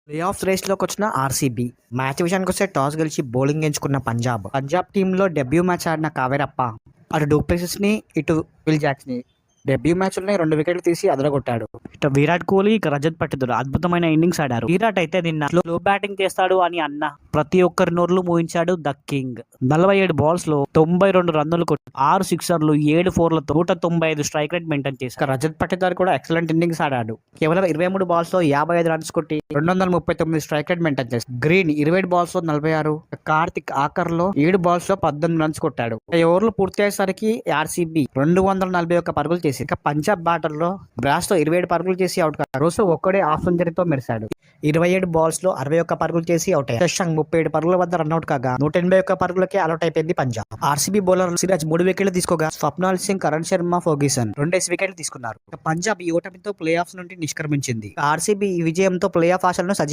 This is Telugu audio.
ప్లే ఆఫ్ రేస్లోకి వచ్చిన ఆర్సీబీ మ్యాచ్ విషయానికి వస్తే టాస్ గెలిచి బౌలింగ్ ఎంచుకున్న పంజాబ్ టీంలో డెబ్యూ మ్యాచ్ ఆడిన కావేరప్ప అటు డూప్లెసిస్ని ఇటు విల్ జాక్స్ని డెబ్యూ మ్యాచ్లోనే 2 వికెట్లు తీసి అదరగొట్టాడు. ఇక విరాట్ కోహ్లీ ఇక రజత్ పట్టిదార్ అద్భుతమైన ఇన్నింగ్స్ ఆడారు. విరాట్ అయితే నిన్న స్లో బ్యాటింగ్ చేస్తాడు అని అన్న ప్రతి ఒక్కరి నోర్లు మూయించాడు ద కింగ్. 47 బాల్స్ లో 92 రన్నులు కొట్టి 6 సిక్సర్లు 7 ఫోర్లతో 195 స్ట్రైక్ రేట్ మెయింటైన్ చేశారు. ఇక రజత్ పట్టిదార్ కూడా ఎక్సలెంట్ ఇన్నింగ్స్ ఆడాడు. కేవలం 23 బాల్స్ లో 55 రన్స్ కొట్టి 239 స్ట్రైక్ రేట్ మెయింటైన్ చేశారు. గ్రీన్ 27 బాల్స్ లో 46, కార్తిక్ ఆఖర్లో 7 బాల్స్ లో 18 రన్స్ కొట్టాడు. ఓవర్లు పూర్తి అయ్యేసరికి ఆర్సీబీ 241 పరుగులు చేసి ఇక పంజాబ్ బ్యాటర్ లో బ్రాస్ తో 27 పరుగులు చేసి అవుట్ కాదు. రోజు ఒక్కడే హాఫ్ సెంచరీతో మెరిశాడు. 27 బాల్స్ లో 61 పరుగులు చేసి అవుట్ అయ్యాడు. శశాంక్ 37 పరుగుల వద్ద రన్అట్ కాగా 181 పరుగులకే అవుట్ అయిపోయింది పంజాబ్. ఆర్సీబీ బౌలర్ సిరాజ్ 3 వికెట్లు తీసుకోగా స్వప్నాల్ సింగ్, కరణ్ శర్మ, ఫర్గ్యూసన్ 2 వికెట్లు తీసుకున్నారు. పంజాబ్ ఈ ఓటమితో ప్లే ఆఫ్స్ నుండి నిష్క్రమించింది. ఆర్సీబీ ఈ విజయంతో ప్లే ఆఫ్ ఆశలను